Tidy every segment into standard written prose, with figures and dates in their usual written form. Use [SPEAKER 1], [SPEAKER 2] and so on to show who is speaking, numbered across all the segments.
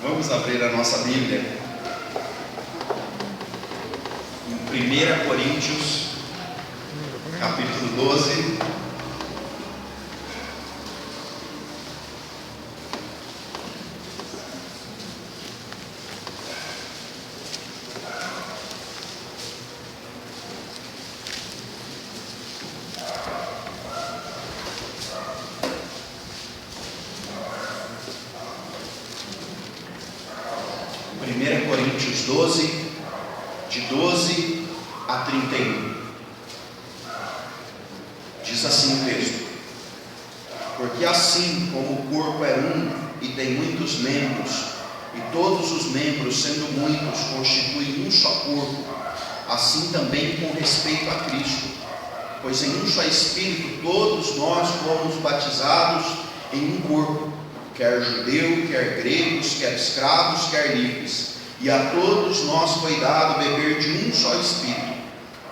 [SPEAKER 1] Vamos abrir a nossa Bíblia em 1 Coríntios, capítulo 12. Coríntios 12, de 12 a 31. Diz assim o texto: porque assim como o corpo é um e tem muitos membros, e todos os membros, sendo muitos, constituem um só corpo, assim também com respeito a Cristo, pois em um só Espírito todos nós fomos batizados em um corpo, quer judeu, quer gregos, quer escravos, quer livres, e a todos nós foi dado beber de um só Espírito,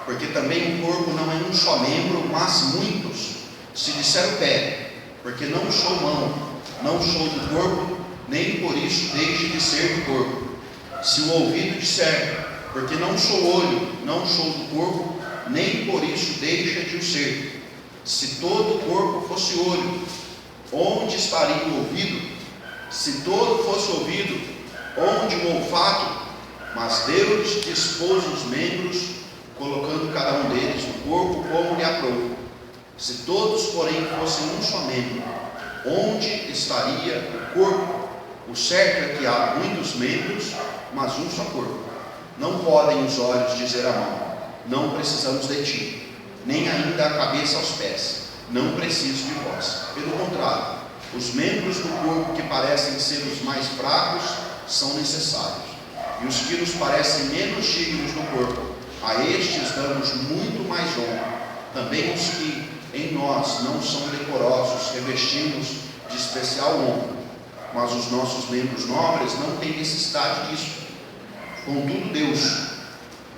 [SPEAKER 1] porque também o corpo não é um só membro, mas muitos. Se disser o pé, porque não sou mão, não sou do corpo, nem por isso deixe de ser do corpo. Se o ouvido disser, porque não sou olho, não sou do corpo, nem por isso deixa de o ser. Se todo o corpo fosse olho, onde estaria o ouvido? Se todo fosse ouvido, onde o olfato? Mas Deus dispôs os membros, colocando cada um deles no corpo como lhe aprouve. Se todos, porém, fossem um só membro, onde estaria o corpo? O certo é que há muitos membros, mas um só corpo. Não podem os olhos dizer à mão, não precisamos de ti, nem ainda a cabeça aos pés, não preciso de vós. Pelo contrário, os membros do corpo que parecem ser os mais fracos são necessários, e os que nos parecem menos dignos do corpo, a estes damos muito mais honra. Também os que em nós não são decorosos revestimos de especial honra, mas os nossos membros nobres não têm necessidade disso. Contudo, Deus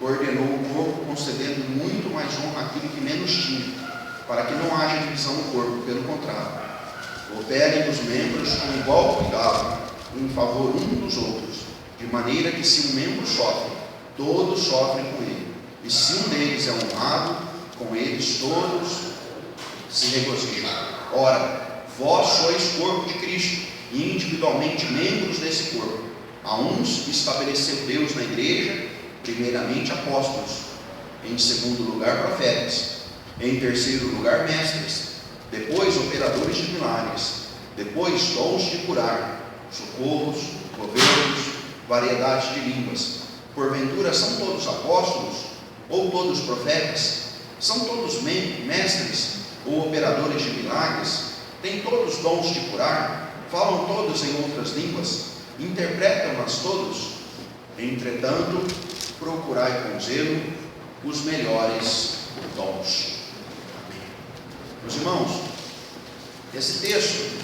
[SPEAKER 1] ordenou o corpo, concedendo muito mais honra àquilo que menos tinha, para que não haja divisão no corpo. Pelo contrário, operem os membros com igual cuidado em favor um dos outros, de maneira que se um membro sofre, todos sofrem com ele, e se um deles é honrado, com eles todos se regozijam. Ora, vós sois corpo de Cristo, e individualmente membros desse corpo. A uns estabeleceu Deus na igreja, primeiramente apóstolos, em segundo lugar profetas, em terceiro lugar mestres, depois operadores de milagres, depois dons de curar, socorros, governos, variedade de línguas. Porventura são todos apóstolos? Ou todos profetas? São todos mestres? Ou operadores de milagres? Têm todos dons de curar? Falam todos em outras línguas? Interpretam-nas todos? Entretanto, procurai com zelo os melhores dons. Meus irmãos, esse texto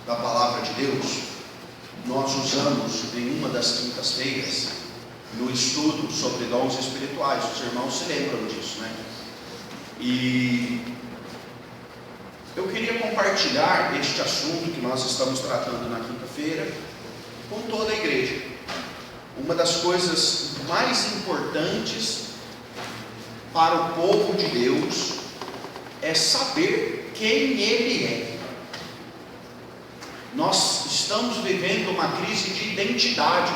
[SPEAKER 1] da palavra de Deus nós usamos em uma das quintas-feiras no estudo sobre dons espirituais. Os irmãos se lembram disso, né? E eu queria compartilhar este assunto que nós estamos tratando na quinta-feira com toda a igreja. Uma das coisas mais importantes para o povo de Deus é saber quem Ele é. Nós estamos vivendo uma crise de identidade.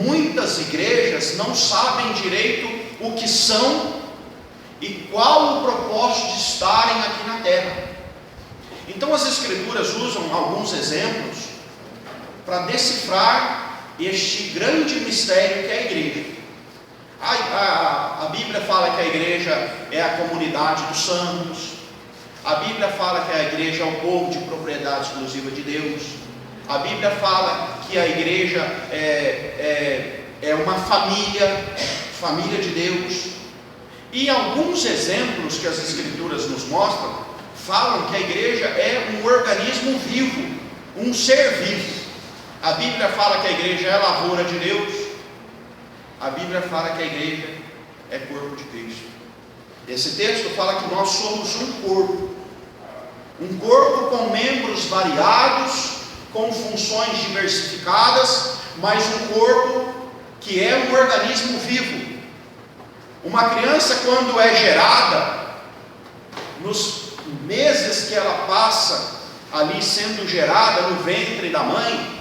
[SPEAKER 1] Muitas igrejas não sabem direito o que são e qual o propósito de estarem aqui na terra. Então as Escrituras usam alguns exemplos para decifrar este grande mistério que é a igreja. A Bíblia fala que a igreja é a comunidade dos santos. A Bíblia fala que a igreja é o povo de propriedade exclusiva de Deus. A Bíblia fala que a igreja é uma família de Deus. E alguns exemplos que as Escrituras nos mostram falam que a igreja é um organismo vivo, um ser vivo. A Bíblia fala que a igreja é a lavoura de Deus. A Bíblia fala que a igreja é corpo de Cristo. Esse texto fala que nós somos um corpo com membros variados com funções diversificadas, mas um corpo que é um organismo vivo. Uma criança, quando é gerada, nos meses que ela passa ali sendo gerada no ventre da mãe,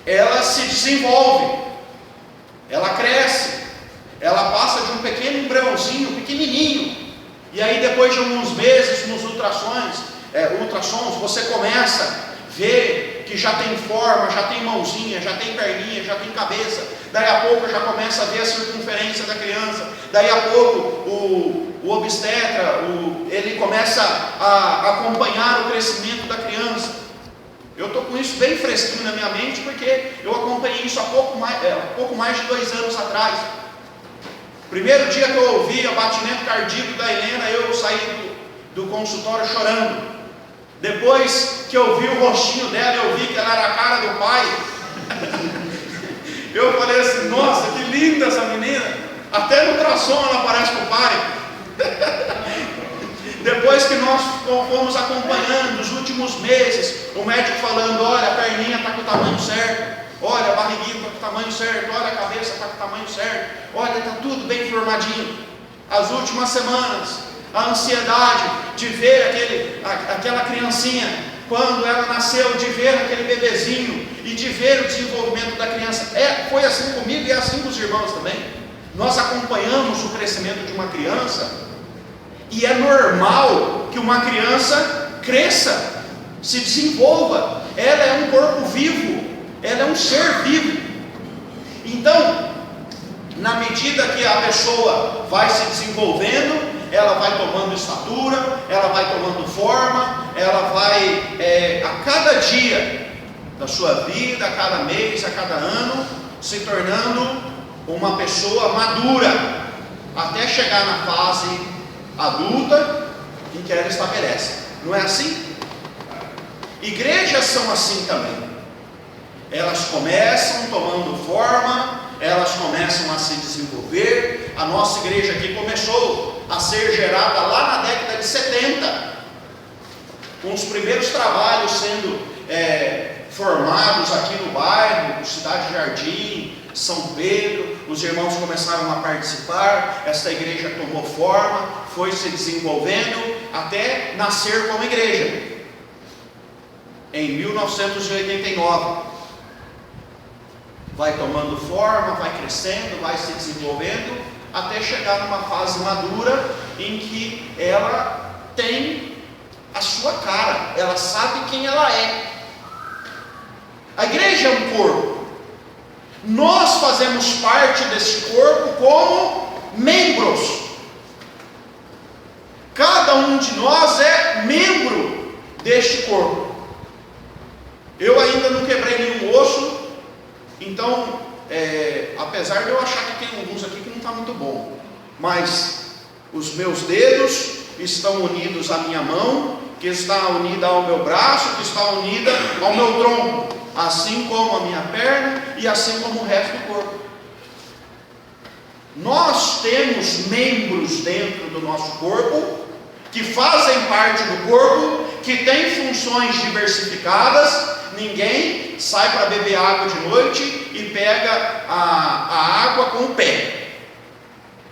[SPEAKER 1] ela se desenvolve, ela cresce, ela passa de um pequeno embriãozinho, pequenininho, e aí depois de alguns meses nos ultrassons, você começa a ver que já tem forma, já tem mãozinha, já tem perninha, já tem cabeça. Daí a pouco já começa a ver a circunferência da criança. Daí a pouco o obstetra, ele começa a acompanhar o crescimento da criança. Eu estou com isso bem fresquinho na minha mente, porque eu acompanhei isso há pouco mais de 2 anos atrás. Primeiro dia que eu ouvi o batimento cardíaco da Helena, eu saí do consultório chorando. Depois que eu vi o rostinho dela, eu vi que ela era a cara do pai. Eu falei assim, nossa, que linda essa menina. Até no ultrassom ela parece com o pai. Depois que nós fomos acompanhando os últimos meses, o médico falando, olha, a perninha está com o tamanho certo, olha, a barriguinha está com o tamanho certo, olha, a cabeça está com o tamanho certo, olha, está tudo bem formadinho. As últimas semanas, a ansiedade de ver aquela criancinha, quando ela nasceu, de ver aquele bebezinho e de ver o desenvolvimento da criança. Foi assim comigo e é assim com os irmãos também. Nós acompanhamos o crescimento de uma criança, e é normal que uma criança cresça, se desenvolva. Ela é um corpo vivo, ela é um ser vivo. Então, na medida que a pessoa vai se desenvolvendo, ela vai tomando estatura, ela vai tomando forma, ela vai, a cada dia da sua vida, a cada mês, a cada ano, se tornando uma pessoa madura, até chegar na fase adulta em que ela estabelece. Não é assim? Igrejas são assim também. Elas começam tomando forma, elas começam a se desenvolver. A nossa igreja aqui começou a ser gerada lá na década de 70, com os primeiros trabalhos sendo formados aqui no bairro, Cidade Jardim, São Pedro. Os irmãos começaram a participar, esta igreja tomou forma, foi se desenvolvendo até nascer como igreja em 1989. Vai tomando forma, vai crescendo, vai se desenvolvendo, até chegar numa fase madura em que ela tem a sua cara, ela sabe quem ela é. A igreja é um corpo. Nós fazemos parte desse corpo como membros. Cada um de nós é membro deste corpo. Eu ainda não quebrei nenhum osso, então, apesar de eu achar que tem alguns aqui que não está muito bom, mas os meus dedos estão unidos à minha mão, que está unida ao meu braço, que está unida ao meu tronco, assim como a minha perna e assim como o resto do corpo. Nós temos membros dentro do nosso corpo que fazem parte do corpo, que têm funções diversificadas. Ninguém sai para beber água de noite e pega a água com o pé.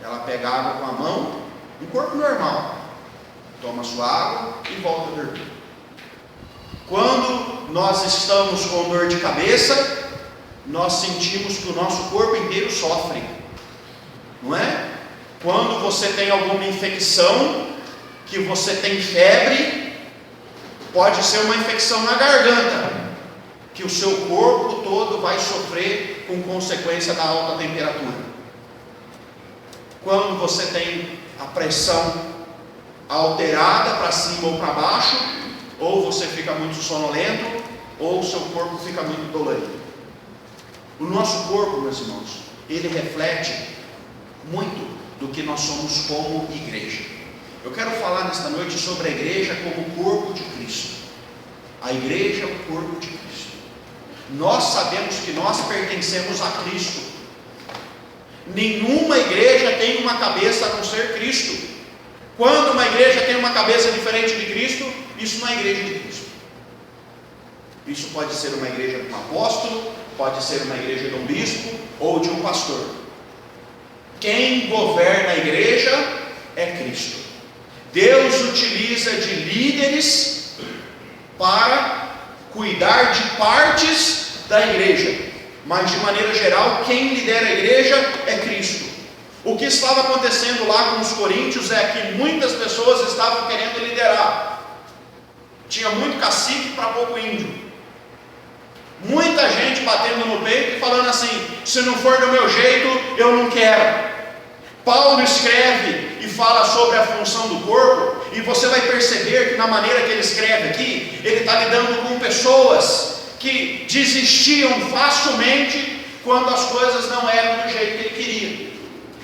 [SPEAKER 1] Ela pega a água com a mão, um corpo normal, toma sua água e volta a dormir. Quando nós estamos com dor de cabeça, nós sentimos que o nosso corpo inteiro sofre, não é? Quando você tem alguma infecção, que você tem febre, pode ser uma infecção na garganta, que o seu corpo todo vai sofrer com consequência da alta temperatura. Quando você tem a pressão alterada para cima ou para baixo, ou você fica muito sonolento, ou o seu corpo fica muito dolorido. O nosso corpo, meus irmãos, ele reflete muito do que nós somos como igreja. Eu quero falar nesta noite sobre a igreja como o corpo de Cristo. A igreja é o corpo de Cristo. Nós sabemos que nós pertencemos a Cristo. Nenhuma igreja tem uma cabeça a não ser Cristo. Quando uma igreja tem uma cabeça diferente de Cristo, isso não é igreja de Cristo. Isso pode ser uma igreja de um apóstolo, pode ser uma igreja de um bispo ou de um pastor. Quem governa a igreja é Cristo. Deus utiliza de líderes para cuidar de partes da igreja, mas de maneira geral, quem lidera a igreja é Cristo. O que estava acontecendo lá com os coríntios é que muitas pessoas estavam querendo liderar. Tinha muito cacique para pouco índio. Muita gente batendo no peito e falando assim: se não for do meu jeito, eu não quero. Paulo escreve e fala sobre a função do corpo, e você vai perceber que na maneira que ele escreve aqui, ele está lidando com pessoas que desistiam facilmente quando as coisas não eram do jeito que ele queria.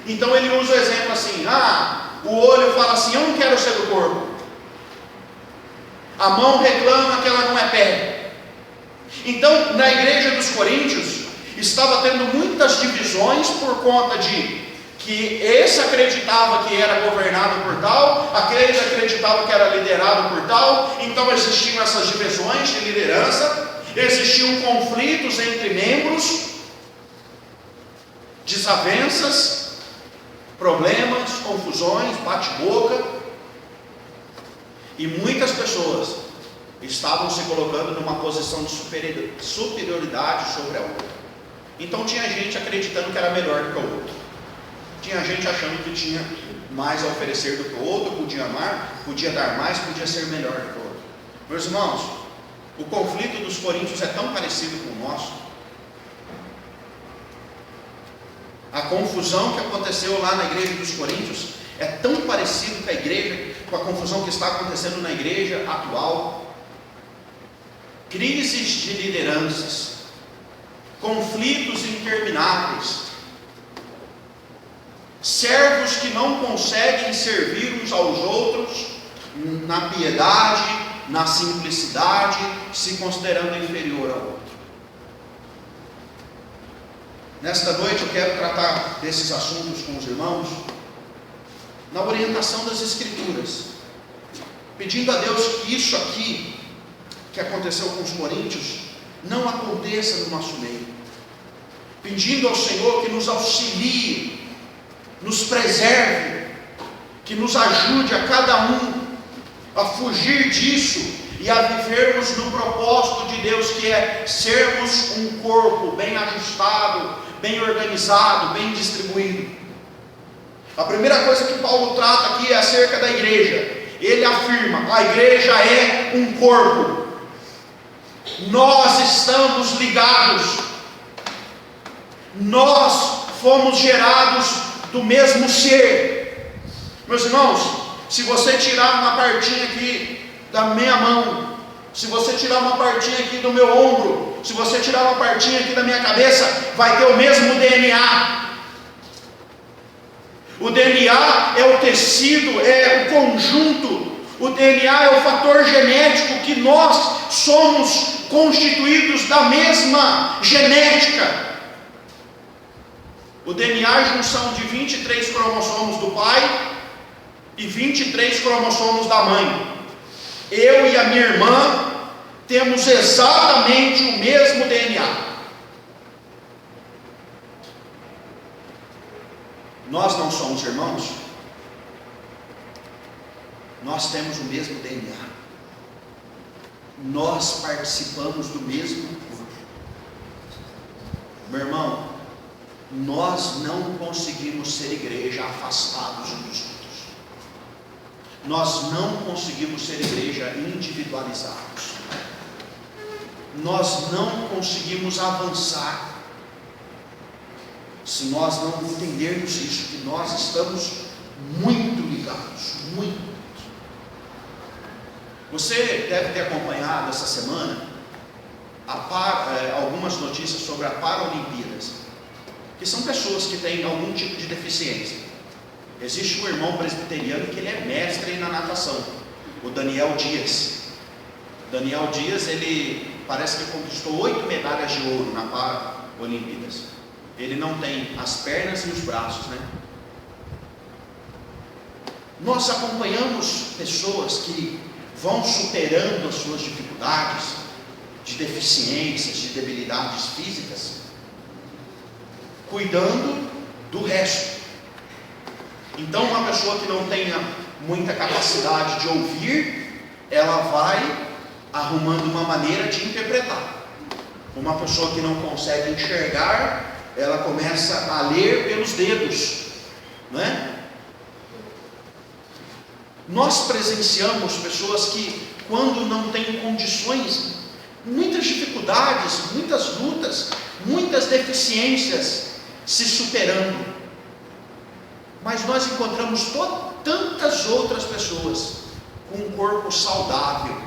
[SPEAKER 1] Então ele usa o exemplo assim: o olho fala assim, eu não quero ser do corpo. A mão reclama que ela não é pé. Então, na igreja dos coríntios, estava tendo muitas divisões por conta de que esse acreditava que era governado por tal, aquele acreditava que era liderado por tal. Então existiam essas divisões de liderança, existiam conflitos entre membros, desavenças, problemas, confusões, bate-boca, e muitas pessoas estavam se colocando numa posição de superioridade sobre a outra. Então tinha gente acreditando que era melhor do que o outro, tinha gente achando que tinha mais a oferecer do que o outro, podia amar, podia dar mais, podia ser melhor do que o outro. Meus irmãos, o conflito dos coríntios é tão parecido com o nosso. A confusão que aconteceu lá na igreja dos coríntios é tão parecido com a confusão que está acontecendo na igreja atual. Crises de lideranças, conflitos intermináveis, servos que não conseguem servir uns aos outros na piedade, na simplicidade, se considerando inferior ao outro. Nesta noite eu quero tratar desses assuntos com os irmãos na orientação das Escrituras, pedindo a Deus que isso aqui que aconteceu com os coríntios não aconteça no nosso meio, pedindo ao Senhor que nos auxilie, nos preserve, que nos ajude a cada um a fugir disso e a vivermos no propósito de Deus, que é sermos um corpo bem ajustado, bem organizado, bem distribuído. A primeira coisa que Paulo trata aqui é acerca da igreja. Ele afirma: a igreja é um corpo. Nós estamos ligados, nós fomos gerados do mesmo ser. Meus irmãos, se você tirar uma partinha aqui da minha mão, se você tirar uma partinha aqui do meu ombro, se você tirar uma partinha aqui da minha cabeça, vai ter o mesmo DNA. O DNA é o tecido, é o conjunto. O DNA é o fator genético, que nós somos constituídos da mesma genética. O DNA é a junção de 23 cromossomos do pai e 23 cromossomos da mãe. Eu e a minha irmã temos exatamente o mesmo DNA. Nós não somos irmãos? Nós temos o mesmo DNA. Nós participamos do mesmo corpo. Meu irmão, nós não conseguimos ser igreja afastados uns dos outros. Nós não conseguimos ser igreja individualizados. Nós não conseguimos avançar se nós não entendermos isso, que nós estamos muito ligados, muito. Você deve ter acompanhado essa semana algumas notícias sobre a Paralimpíadas, que são pessoas que têm algum tipo de deficiência. Existe um irmão presbiteriano que ele é mestre na natação, o Daniel Dias. Daniel Dias, ele parece que conquistou 8 medalhas de ouro na Paralimpíadas. Ele não tem as pernas e os braços, né? Nós acompanhamos pessoas que vão superando as suas dificuldades, de deficiências, de debilidades físicas, cuidando do resto. Então, uma pessoa que não tenha muita capacidade de ouvir, ela vai arrumando uma maneira de interpretar. Uma pessoa que não consegue enxergar, ela começa a ler pelos dedos, não é? Nós presenciamos pessoas que, quando não têm condições, muitas dificuldades, muitas lutas, muitas deficiências, se superando. Mas nós encontramos tantas outras pessoas com um corpo saudável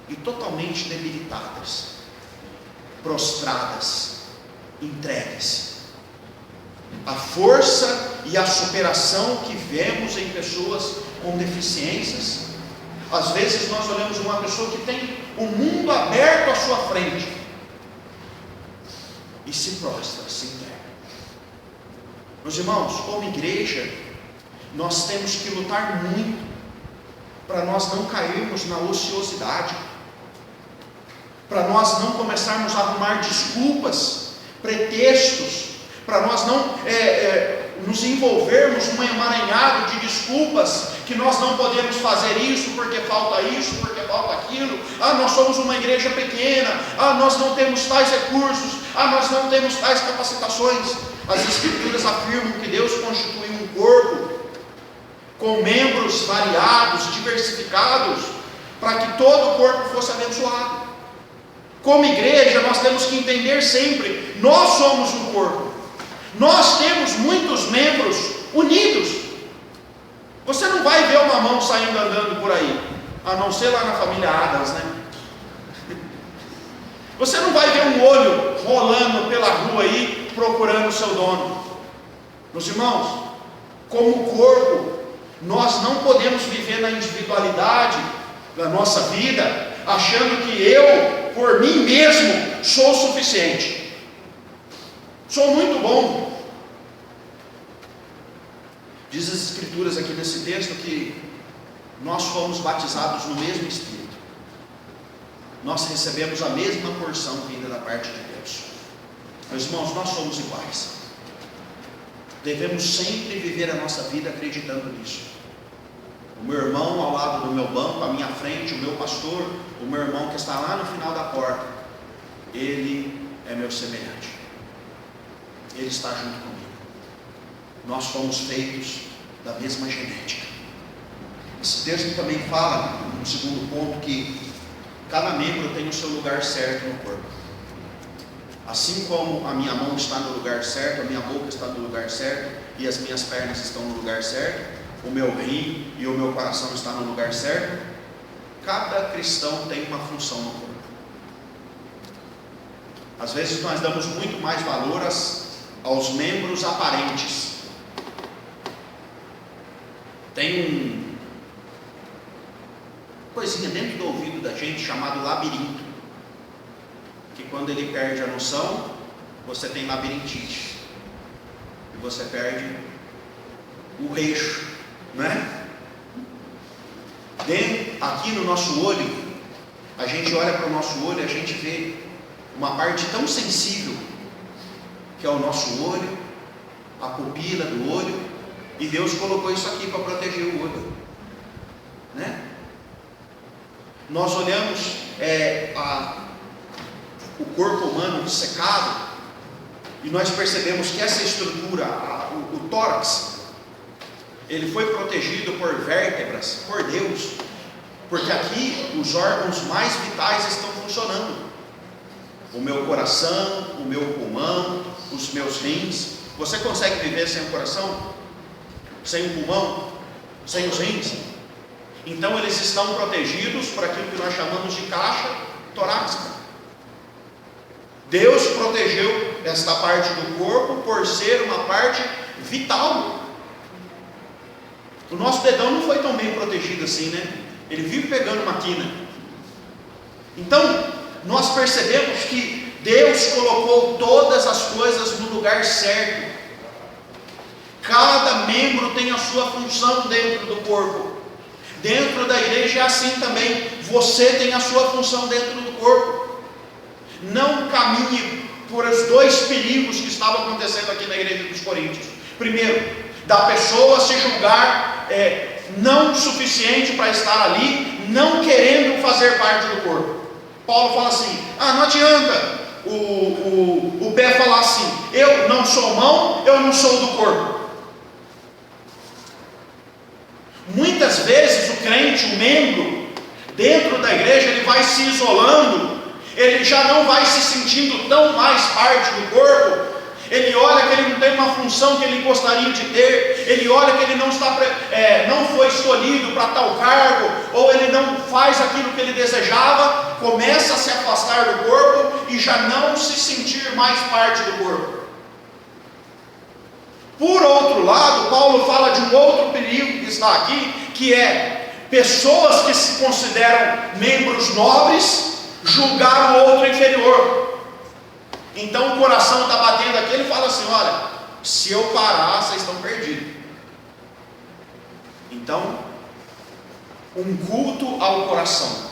[SPEAKER 1] e totalmente debilitadas, prostradas, entregues. A força e a superação que vemos em pessoas com deficiências, às vezes nós olhamos uma pessoa que tem o mundo aberto à sua frente e se prostra, se entrega. Meus irmãos, como igreja, nós temos que lutar muito para nós não cairmos na ociosidade, para nós não começarmos a arrumar desculpas, pretextos, para nós não nos envolvermos num emaranhado de desculpas, que nós não podemos fazer isso porque falta aquilo, nós somos uma igreja pequena, nós não temos tais recursos, nós não temos tais capacitações. As Escrituras afirmam que Deus constituiu um corpo com membros variados, diversificados, para que todo o corpo fosse abençoado. Como igreja, nós temos que entender sempre, nós somos um corpo, nós temos muitos membros unidos. Você não vai ver uma mão saindo andando por aí, a não ser lá na família Adams, né? Você não vai ver um olho rolando pela rua aí, procurando o seu dono. Meus irmãos, como corpo, nós não podemos viver na individualidade da nossa vida, achando que eu, por mim mesmo, sou suficiente, sou muito bom. Diz as Escrituras aqui nesse texto que nós fomos batizados no mesmo Espírito, nós recebemos a mesma porção vinda da parte de Deus. Meus irmãos, nós somos iguais, devemos sempre viver a nossa vida acreditando nisso. O meu irmão ao lado do meu banco, à minha frente, o meu pastor, o meu irmão que está lá no final da porta, ele é meu semelhante, ele está junto comigo. Nós fomos feitos da mesma genética. Esse texto também fala, no segundo ponto, que cada membro tem o seu lugar certo no corpo. Assim como a minha mão está no lugar certo, a minha boca está no lugar certo, e as minhas pernas estão no lugar certo, o meu rim e o meu coração estão no lugar certo, cada cristão tem uma função no corpo. Às vezes nós damos muito mais valor aos membros aparentes. Tem uma coisinha dentro do ouvido da gente chamado labirinto, que quando ele perde a noção, você tem labirintite, e você perde o eixo, né? Aqui no nosso olho, a gente olha para o nosso olho e a gente vê uma parte tão sensível, que é o nosso olho, a pupila do olho, e Deus colocou isso aqui para proteger o olho, né? Nós olhamos o corpo humano dissecado, e nós percebemos que essa estrutura, o tórax, ele foi protegido por vértebras, por Deus, porque aqui os órgãos mais vitais estão funcionando. O meu coração, o meu pulmão, os meus rins. Você consegue viver sem o coração? Sem o pulmão? Sem os rins? Então eles estão protegidos por aquilo que nós chamamos de caixa torácica. Deus protegeu esta parte do corpo por ser uma parte vital. O nosso dedão não foi tão bem protegido assim, né? Ele vive pegando uma quina. Então, nós percebemos que Deus colocou todas as coisas no lugar certo. Cada membro tem a sua função dentro do corpo. Dentro da igreja é assim também. Você tem a sua função dentro do corpo. não caminhe por os dois perigos que estavam acontecendo aqui na igreja dos Coríntios. Primeiro, da pessoa se julgar não suficiente para estar ali, não querendo fazer parte do corpo. Paulo fala assim: não adianta o pé falar assim, eu não sou mão, eu não sou do corpo. Muitas vezes o crente, o membro, dentro da igreja, ele vai se isolando, ele já não vai se sentindo tão mais parte do corpo. Ele olha que ele não tem uma função que ele gostaria de ter, ele olha que ele não foi escolhido para tal cargo, ou ele não faz aquilo que ele desejava, começa a se afastar do corpo e já não se sentir mais parte do corpo. Por outro lado, Paulo fala de um outro perigo que está aqui, que é pessoas que se consideram membros nobres julgar o outro inferior. Então o coração está batendo aqui, ele fala assim: olha, se eu parar, vocês estão perdidos. Então, um culto ao coração.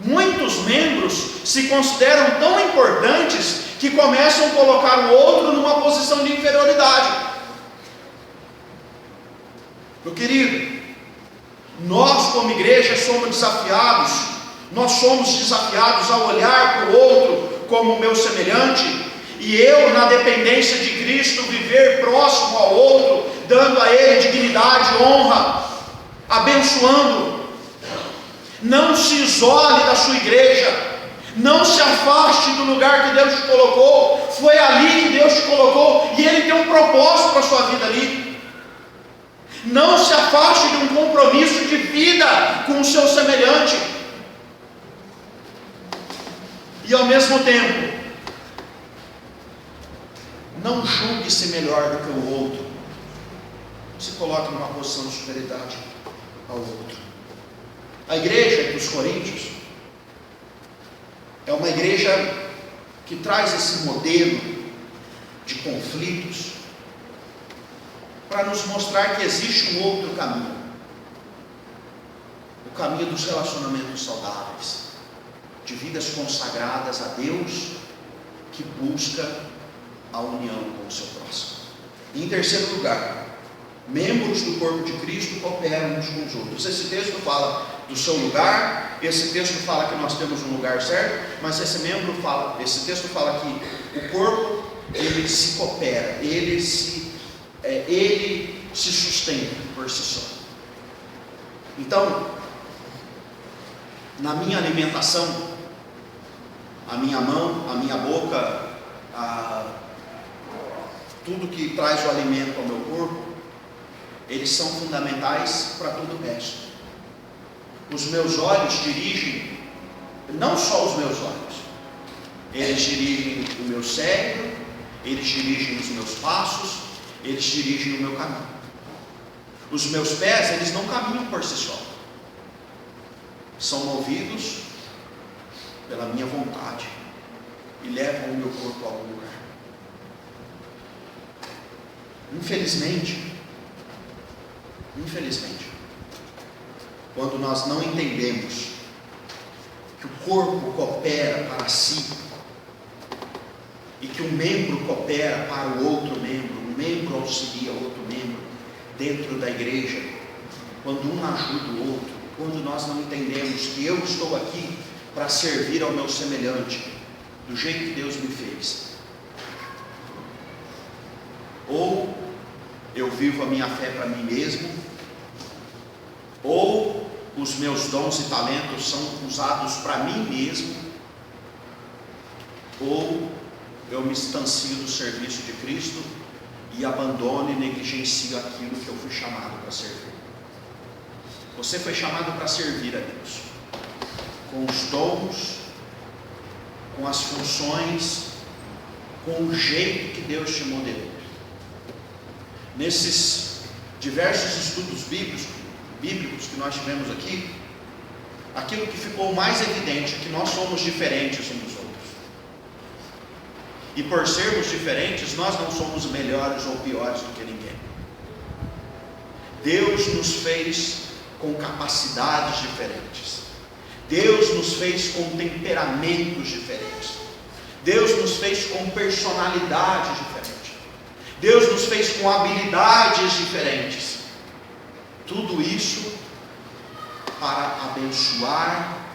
[SPEAKER 1] Muitos membros se consideram tão importantes que começam a colocar o outro numa posição de inferioridade. Meu querido, nós como igreja somos desafiados a olhar para o outro como meu semelhante, e eu, na dependência de Cristo, viver próximo ao outro, dando a ele dignidade, honra, abençoando. Não se isole da sua igreja, não se afaste do lugar que Deus te colocou. Foi ali que Deus te colocou, e Ele tem um propósito para a sua vida ali. Não se afaste de um compromisso de vida com o seu semelhante. E ao mesmo tempo, não julgue-se melhor do que o outro. Se coloque numa posição de superioridade ao outro. A igreja dos Coríntios é uma igreja que traz esse modelo de conflitos para nos mostrar que existe um outro caminho. O caminho dos relacionamentos saudáveis, de vidas consagradas a Deus, que busca a união com o seu próximo. E em terceiro lugar, membros do corpo de Cristo cooperam uns com os outros. Esse texto fala do seu lugar, esse texto fala que nós temos um lugar certo, mas esse texto fala que o corpo, ele se coopera, ele se sustenta por si só. Então, na minha alimentação, a minha mão, a minha boca, tudo que traz o alimento ao meu corpo, eles são fundamentais para tudo o resto. Os meus olhos dirigem, não só os meus olhos, eles dirigem o meu cérebro, eles dirigem os meus passos, eles dirigem o meu caminho. Os meus pés, eles não caminham por si só, são movidos pela minha vontade e levam o meu corpo a algum lugar. Infelizmente, quando nós não entendemos que o corpo coopera para si e que um membro coopera para o outro membro, um membro auxilia outro membro dentro da igreja, quando um ajuda o outro, quando nós não entendemos que eu estou aqui para servir ao meu semelhante do jeito que Deus me fez, ou eu vivo a minha fé para mim mesmo, ou os meus dons e talentos são usados para mim mesmo, ou eu me distancio do serviço de Cristo e abandono e negligencio aquilo que eu fui chamado para servir. Você foi chamado para servir a Deus, com os dons, com as funções, com o jeito que Deus te modelou. Nesses diversos estudos bíblicos que nós tivemos aqui, aquilo que ficou mais evidente é que nós somos diferentes uns dos outros. E por sermos diferentes, nós não somos melhores ou piores do que ninguém. Deus nos fez com capacidades diferentes. Deus nos fez com temperamentos diferentes. Deus nos fez com personalidades diferentes. Deus nos fez com habilidades diferentes. Tudo isso para abençoar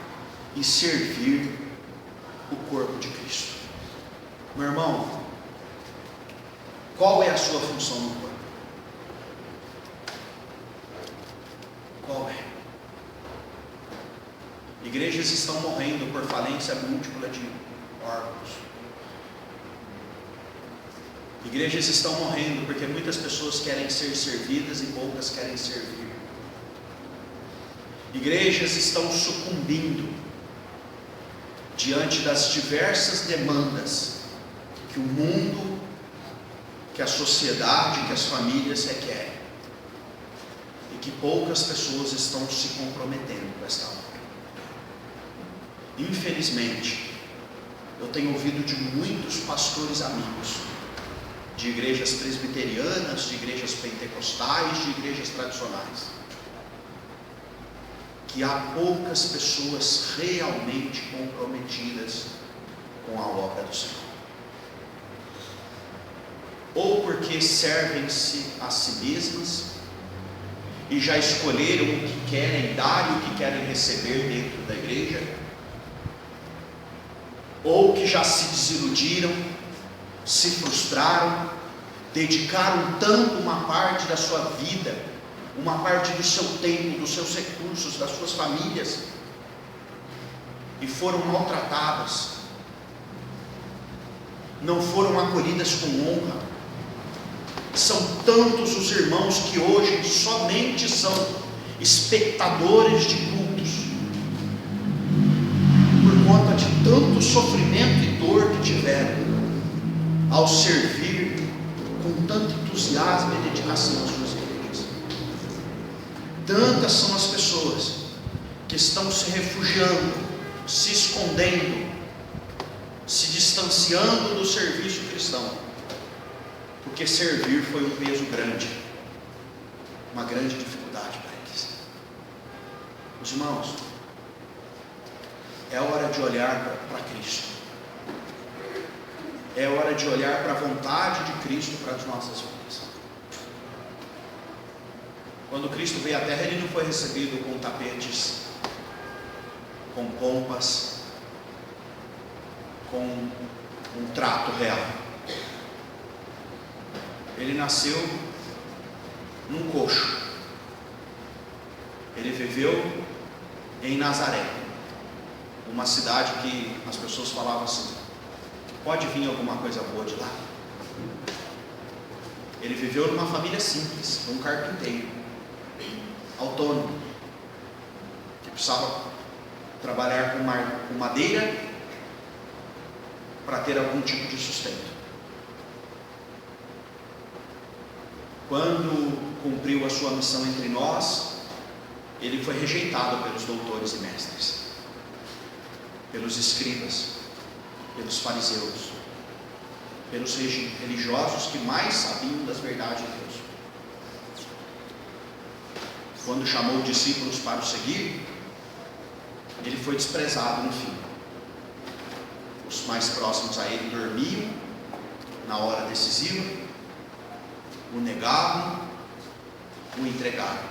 [SPEAKER 1] e servir o corpo de Cristo. Meu irmão, qual é a sua função no corpo? Qual é? Igrejas estão morrendo por falência múltipla de órgãos. Igrejas estão morrendo porque muitas pessoas querem ser servidas e poucas querem servir. Igrejas estão sucumbindo diante das diversas demandas que o mundo, que a sociedade, que as famílias requerem, e que poucas pessoas estão se comprometendo com esta obra. Infelizmente, eu tenho ouvido de muitos pastores amigos, de igrejas presbiterianas, de igrejas pentecostais, de igrejas tradicionais, que há poucas pessoas realmente comprometidas com a obra do Senhor. Ou porque servem-se a si mesmas e já escolheram o que querem dar e o que querem receber dentro da igreja, ou que já se desiludiram, se frustraram, dedicaram tanto uma parte da sua vida, uma parte do seu tempo, dos seus recursos, das suas famílias, e foram maltratadas, não foram acolhidas com honra. São tantos os irmãos que hoje somente são espectadores de cultos, por conta de tanto sofrimento e dor que tiveram ao servir com tanto entusiasmo e dedicação às suas igrejas. Tantas são as pessoas que estão se refugiando, se escondendo, se distanciando do serviço cristão, porque servir foi um peso grande, uma grande dificuldade para eles. Os irmãos, é hora de olhar para Cristo, é hora de olhar para a vontade de Cristo para as nossas vidas. Quando Cristo veio à terra, Ele não foi recebido com tapetes, com pompas, com um trato real. Ele nasceu num coxo. Ele viveu em Nazaré, uma cidade que as pessoas falavam assim: pode vir alguma coisa boa de lá? Ele viveu numa família simples, um carpinteiro, autônomo, que precisava trabalhar com madeira para ter algum tipo de sustento. Quando cumpriu a sua missão entre nós, ele foi rejeitado pelos doutores e mestres, pelos escribas, pelos fariseus, pelos religiosos que mais sabiam das verdades de Deus. Quando chamou os discípulos para o seguir, ele foi desprezado no fim. Os mais próximos a ele dormiam na hora decisiva, o negavam, o entregaram.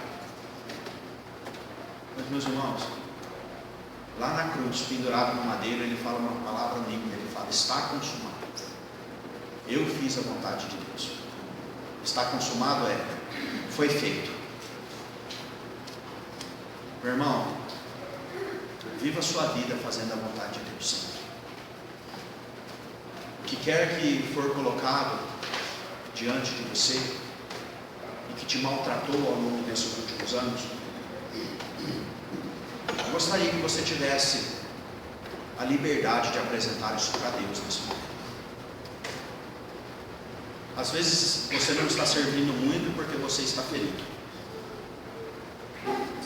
[SPEAKER 1] Mas, meus irmãos, lá na cruz, pendurado no madeiro, ele fala uma palavra linda. Ele fala: está consumado. Eu fiz a vontade de Deus. Está consumado foi feito. Meu irmão, viva a sua vida fazendo a vontade de Deus sempre. O que quer que for colocado diante de você e que te maltratou ao longo desses últimos anos, eu gostaria que você tivesse a liberdade de apresentar isso para Deus nesse momento. Às vezes você não está servindo muito porque você está ferido,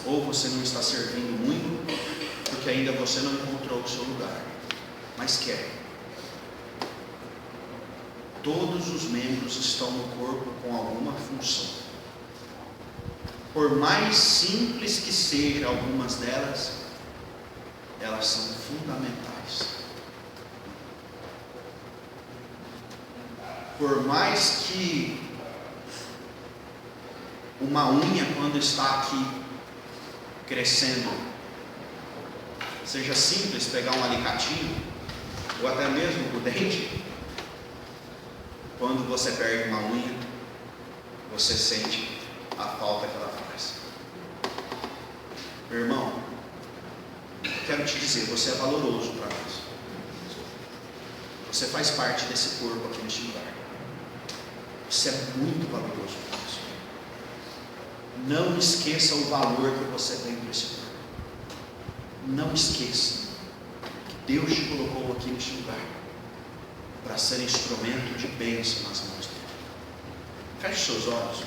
[SPEAKER 1] ou você não está servindo muito porque ainda você não encontrou o seu lugar, mas quer. Todos os membros estão no corpo com alguma função. Por mais simples que sejam algumas delas, elas são fundamentais. Por mais que uma unha, quando está aqui crescendo, seja simples pegar um alicatinho, ou até mesmo o dente, quando você perde uma unha, você sente a falta que ela faz. Meu irmão, quero te dizer, você é valoroso para nós. Você faz parte desse corpo aqui neste lugar. Você é muito valoroso para nós. Não esqueça o valor que você tem para esse corpo. Não esqueça que Deus te colocou aqui neste lugar para ser instrumento de bênção nas mãos dele. Feche seus olhos.